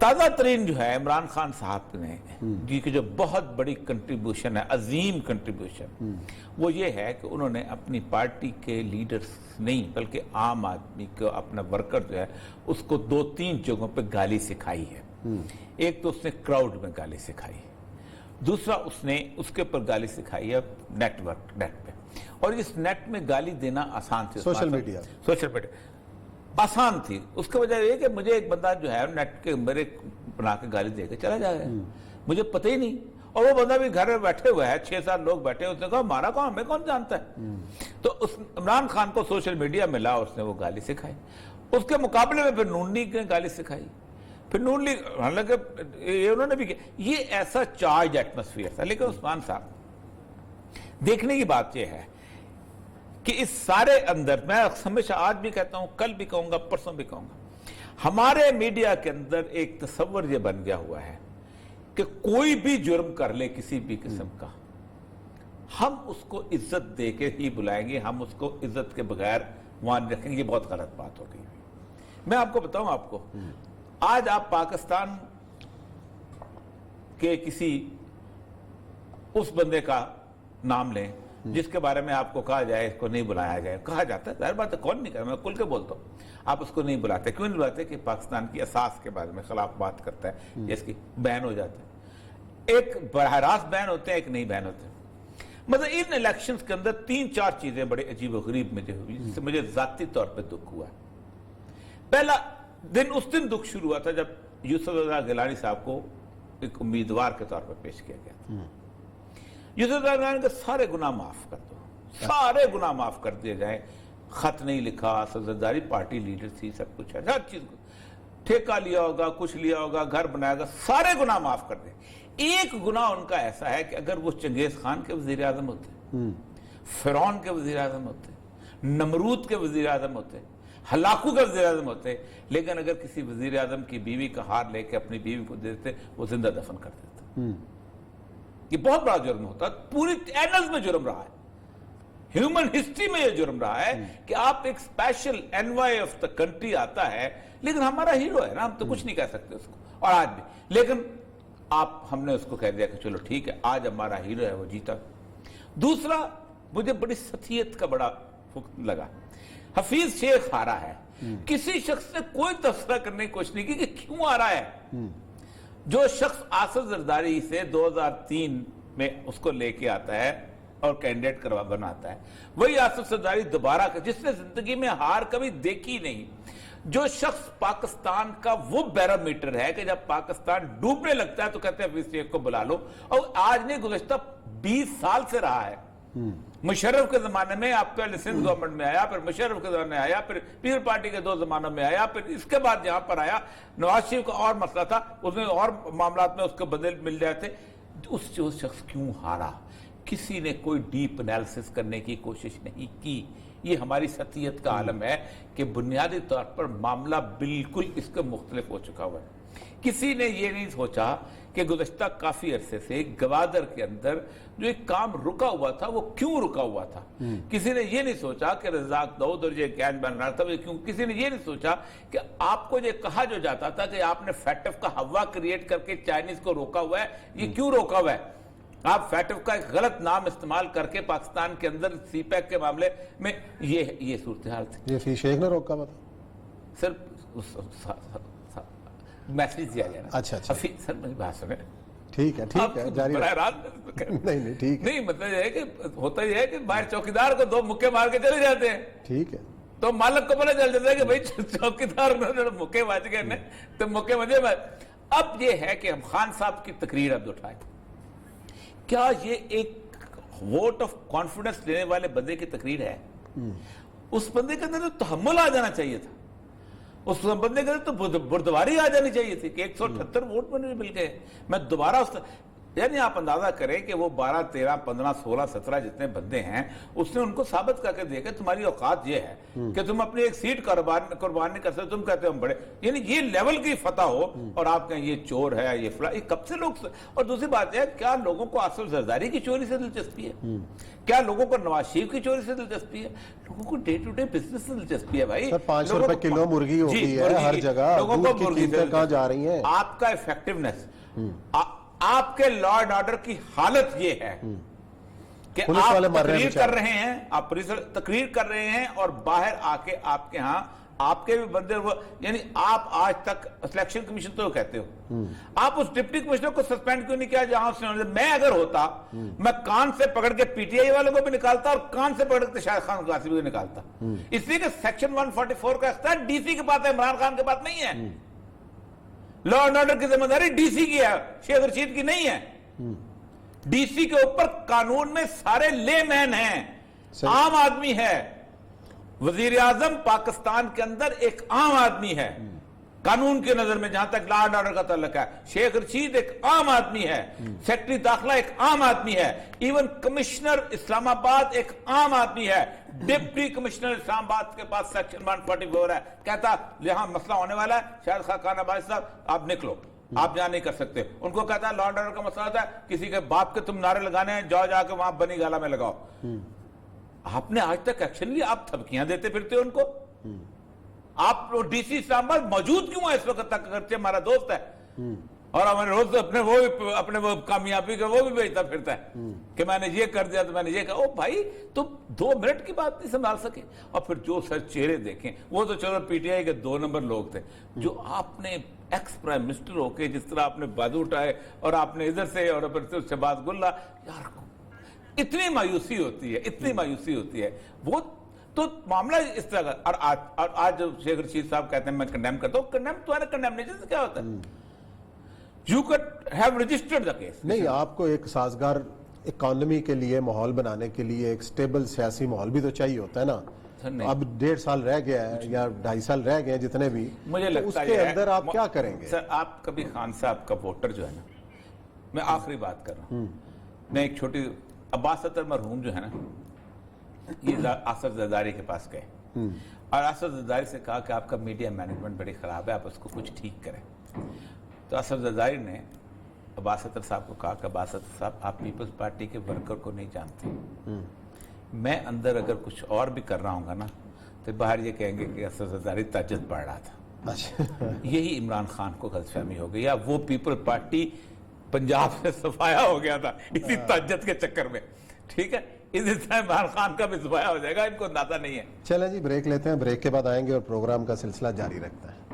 تازہ ترین جو ہے عمران خان صاحب نے جی کی جو بہت بڑی کنٹریبیوشن ہے، عظیم کنٹریبیوشن، وہ یہ ہے کہ انہوں نے اپنی پارٹی کے لیڈرز نہیں بلکہ عام آدمی کو، اپنا ورکر جو ہے اس کو 2-3 جگہوں پہ گالی سکھائی ہے۔ ایک تو اس نے کراؤڈ میں گالی سکھائی، دوسرا اس نے اس کے اوپر گالی سکھائی ہے نیٹ پہ، اور اس نیٹ میں گالی دینا آسان تھی، سوشل میڈیا آسان تھی۔ اس کی وجہ یہ کہ مجھے ایک بندہ جو ہے نیٹ کے میرے بنا کے گالی دے کے چلا جائے گا، مجھے پتہ ہی نہیں، اور وہ بندہ بھی گھر میں بیٹھے ہوئے ہے، 6-7 لوگ بیٹھے، اس نے کہا ہمارا کون، ہمیں کون جانتا ہے؟ تو اس عمران خان کو سوشل میڈیا ملا، اس نے وہ گالی سکھائی۔ اس کے مقابلے میں پھر نون لیگ نے گالی سکھائی، پھر نون لیگ، حالانکہ یہ انہوں نے بھی کیا، یہ ایسا چارج ایٹماسفیئر تھا۔ لیکن عثمان صاحب، دیکھنے کی بات یہ ہے کہ اس سارے اندر، میں ہمیشہ آج بھی کہتا ہوں، کل بھی کہوں گا، پرسوں بھی کہوں گا، ہمارے میڈیا کے اندر ایک تصور یہ بن گیا ہوا ہے کہ کوئی بھی جرم کر لے کسی بھی قسم کا، ہم اس کو عزت دے کے ہی بلائیں گے، ہم اس کو عزت کے بغیر وہاں رکھیں گے۔ یہ بہت غلط بات ہو گئی۔ میں آپ کو بتاؤں، آپ کو آج آپ پاکستان کے کسی اس بندے کا نام لیں جس کے بارے میں آپ کو کہا جائے اس کو نہیں بلایا جائے، کہا جاتا ہے، ظاہر بات ہے، کون نہیں کرتا، میں کھل کے بولتا ہوں، آپ اس کو نہیں بلاتے۔ کیوں نہیں بلاتے؟ کہ پاکستان کی اساس کے بارے میں خلاف بات کرتا ہے، جس کی بین ہو جاتا ہے۔ ایک براہ راست بین ہوتے ہیں، ایک نہیں بین ہوتے ہیں۔ مطلب ان الیکشنز کے اندر 3-4 چیزیں بڑے عجیب و غریب مجھے ہوئی، جس سے مجھے ذاتی طور پہ دکھ ہوا۔ پہلا دن، اس دن دکھ شروع ہوا تھا جب یوسف رضا گیلانی صاحب کو ایک امیدوار کے طور پر پیش کیا گیا تھا۔ یوسف رضا گیلانی کے سارے گناہ معاف کر دو، سارے گناہ معاف کر دیے جائیں، خط نہیں لکھا، سرزداری پارٹی لیڈر تھی، سب کچھ ہے، ہر چیز کو ٹھیکہ لیا ہوگا، کچھ لیا ہوگا، گھر بنایا ہوگا، سارے گناہ معاف کر دیں۔ ایک گناہ ان کا ایسا ہے کہ اگر وہ چنگیز خان کے وزیر اعظم ہوتے، فرعون کے وزیر اعظم ہوتے، نمرود کے وزیر اعظم ہوتے، ہلاکو کے وزیر اعظم ہوتے، لیکن اگر کسی وزیر اعظم کی بیوی کا ہار لے کے اپنی بیوی کو دے دیتے، وہ زندہ دفن کر دیتے۔ یہ بہت بڑا جرم ہوتا ہے، پوری اینلز میں جرم رہا ہے، ہیومن ہسٹری میں یہ جرم رہا ہے کہ آپ ایک special envoy of the country آتا ہے، لیکن ہمارا ہیرو ہے نا، ہم تو کچھ نہیں کہہ سکتے اس کو، اور آج بھی، لیکن ہم نے اس کو کہہ دیا کہ چلو ٹھیک ہے، آج ہمارا ہیرو ہے، وہ جیتا۔ دوسرا، مجھے بڑی سطحیت کا بڑا لگا، حفیظ شیخ ہارا ہے، کسی شخص نے کوئی تبصرہ کرنے کی کوشش نہیں کی کہ کیوں ہارا ہے۔ جو شخص آصف زرداری سے 2003 میں اس کو لے کے آتا ہے اور کینڈیڈیٹ بناتا ہے، وہی آصف زرداری دوبارہ جس نے زندگی میں ہار کبھی دیکھی نہیں، جو شخص پاکستان کا وہ بیرومیٹر ہے کہ جب پاکستان ڈوبنے لگتا ہے تو کہتے ہیں حفیظ شیخ کو بلا لو، اور آج نہیں گزشتہ 20 سال سے رہا ہے۔ مشرف کے زمانے میں آپ پہلے سندھ گورنمنٹ میں آیا، پھر مشرف کے زمانے میں آیا، پھر پیپل پارٹی کے 2 زمانوں میں آیا، پھر اس کے بعد یہاں پر آیا۔ نواز شریف کا اور مسئلہ تھا، اس میں اور معاملات میں اس کے بدل مل جاتے۔ اس شخص کیوں ہارا؟ کسی نے کوئی ڈیپ انالیسس کرنے کی کوشش نہیں کی۔ یہ ہماری سطحیت کا عالم ہے کہ بنیادی طور پر معاملہ بالکل اس کے مختلف ہو چکا ہوا ہے۔ کسی نے یہ نہیں سوچا کہ گزشتہ کافی عرصے سے گوادر کے اندر جو ایک کام رکا ہوا تھا وہ کیوں رکا ہوا تھا۔ کسی نے یہ نہیں سوچا کہ رزاق داؤد اور یہ گینج بن رہا تھا کیوں۔ کسی نے یہ نہیں سوچا کہ آپ کو یہ کہا جو جاتا تھا کہ آپ نے فیٹف کا ہوا کریٹ کر کے چائنیز کو روکا ہوا ہے، یہ کیوں روکا ہوا ہے؟ آپ فیٹف کا ایک غلط نام استعمال کر کے پاکستان کے اندر سی پیک کے معاملے میں یہ صورتحال تھی۔ یہ فی شیخ نے روکا ہوا تھا؟ سر میسیج دیا جانا۔ اچھا سر میری بات سنیں، ٹھیک ہے جاری نہیں ٹھیک نہیں، مطلب یہ ہے کہ ہوتا یہ ہے کہ باہر چوکیدار کو 2 مکے مار کے چلے جاتے ہیں، ٹھیک ہے، تو مالک کو پتہ چل جاتا ہے کہ بھائی چوکیدار مکے بچ گئے تو مکے مجھے۔ اب یہ ہے کہ ہم خان صاحب کی تقریر اب اٹھائیں، کیا یہ ایک ووٹ آف کانفیڈنس لینے والے بندے کی تقریر ہے؟ اس بندے کے اندر تو تحمل آ جانا چاہیے تھا، اس بندے کے اندر تو بردباری آ جانی چاہیے تھی کہ 178 ووٹ مجھے مل گئے، میں دوبارہ یعنی آپ اندازہ کریں کہ وہ 12 13 15 16 17 جتنے بندے ہیں اس نے ان کو ثابت کر کے دیکھا تمہاری اوقات یہ ہے کہ تم اپنی ایک سیٹ قربان نہیں کر سکتے، تم کہتے ہو ہم بڑے، یعنی یہ لیول کی فتح ہو اور آپ کہیں یہ چور ہے یہ فلاں، یہ کب سے لوگ. اور دوسری بات ہے کیا لوگوں کو آصف زرداری کی چوری سے دلچسپی ہے؟ کیا لوگوں کو نواز شریف کی چوری سے دلچسپی ہے؟ لوگوں کو ڈے ٹو ڈے بزنس سے دلچسپی ہے بھائی. 500 روپے کلو مرغی ہو گئی ہے ہر جگہ، دودھ کی قیمتیں کہاں جا رہی ہیں؟ آپ کا ایفیکٹونیس، آپ کے لا اینڈ آرڈر کی حالت یہ ہے کہ آپ تقریر کر رہے ہیں، آپ تقریر کر رہے ہیں اور باہر آ کے آپ کے ہاں آپ کے بھی بندے، یعنی آپ آج تک سلیکشن کمیشن تو کہتے ہو، آپ اس ڈپٹی کمشنر کو سسپینڈ کیوں نہیں کیا جہاں اس نے، میں اگر ہوتا میں کان سے پکڑ کے پی ٹی آئی والوں کو بھی نکالتا اور کان سے پکڑ کے شاہد خان غازی کو نکالتا، اس لیے کہ سیکشن 144 کا اختیار ڈی سی کے پاس ہے، عمران خان کے پاس نہیں ہے. لا اینڈ آرڈر کی ذمہ داری ڈی سی کی ہے، شیخ رشید کی نہیں ہے. ڈی سی کے اوپر قانون میں سارے لے مین ہیں، عام آدمی ہے. وزیر اعظم پاکستان کے اندر ایک عام آدمی ہے قانون کی نظر میں، جہاں تک لا اینڈ آرڈر کا تعلق ہے. شیخ رشید ایک عام آدمی ہے، سیکرٹری داخلہ ایک عام آدمی ہے، ایون کمشنر اسلام آباد ایک عام آدمی ہے. ڈپٹی کمشنر اسلام آباد کے پاس سیکشن 144 ہے، کہتا یہاں مسئلہ ہونے والا ہے، شاہد خان عباسی صاحب آپ نکلو، آپ یہاں نہیں کر سکتے. ان کو کہتا ہے لا اینڈ آرڈر کا مسئلہ ہوتا ہے، کسی کے باپ کے تم نعرے لگانے ہیں، جاؤ جا کے وہاں بنی گالا میں لگاؤ. آپ نے آج تک ایکشن لیا، آپ تھبکیاں دیتے پھرتے ان کو. آپ ڈی سی اسلام آباد موجود کیوں ہے اس وقت تک؟ اگرچہ ہمارا دوست ہے اور ہمارے روز اپنے وہ کامیابی کا وہ بھی بھیجتا پھرتا ہے کہ میں نے یہ کر دیا تو میں نے یہ کہا. او بھائی تم 2 منٹ کی بات نہیں سنبھال سکے. اور پھر جو سر چہرے دیکھیں، وہ تو چلو پی ٹی آئی کے 2 نمبر لوگ تھے، جو آپ نے ایکس پرائم منسٹر ہو کے جس طرح آپ نے بازو اٹھائے اور آپ نے ادھر سے اور پھر سے شہباز گلہ، یار اتنی مایوسی ہوتی ہے، اتنی مایوسی ہوتی ہے. وہ تو معاملہ اس طرح کا. اور آج شیخ رشید صاحب کہتے ہیں میں کنڈیم کرتا ہوں، کنڈیم تو ہے، کنڈیمنیشن سے کیا ہوتا ہے؟ You could have registered the case. نہیں، آپ کو ایک سازگار اکانومی کے لیے ماحول بنانے کے لیے ایک سٹیبل سیاسی ماحول بھی تو چاہیے ہوتا ہے نا. اب 1.5 سال رہ گیا ہے یا 2.5 سال رہ گئے ہیں جتنے بھی، مجھے لگتا ہے اس کے اندر آپ کیا کریں گے؟ سر آپ کبھی خان صاحب کا ووٹر جو ہے نا، میں آخری بات کر رہا ہوں، میں ایک چھوٹی عباس اطہر مرحوم جو ہے نا، یہ آصف زرداری کے پاس گئے اور آصف زرداری سے کہا کہ آپ کا میڈیا مینجمنٹ بڑی خراب ہے، آپ اس کو کچھ ٹھیک کریں. تو آصف زرداری نے عباس اطہر صاحب کو کہا کہ عباس اطہر صاحب آپ پیپلز پارٹی کے ورکر کو نہیں جانتے، میں اندر اگر کچھ اور بھی کر رہا ہوں گا نا تو باہر یہ کہیں گے کہ آصف زرداری تہجد پڑھ رہا تھا. یہی عمران خان کو غلط فہمی ہو گئی، یا وہ پیپل پارٹی پنجاب سے صفایا ہو گیا تھا اسی تہجد کے چکر میں. ٹھیک ہے، اسی طرح عمران خان کا بھی صفایا ہو جائے گا، ان کو اندازہ نہیں ہے. چلیں جی بریک لیتے ہیں، بریک کے بعد آئیں گے اور پروگرام کا سلسلہ جاری رکھتے ہیں.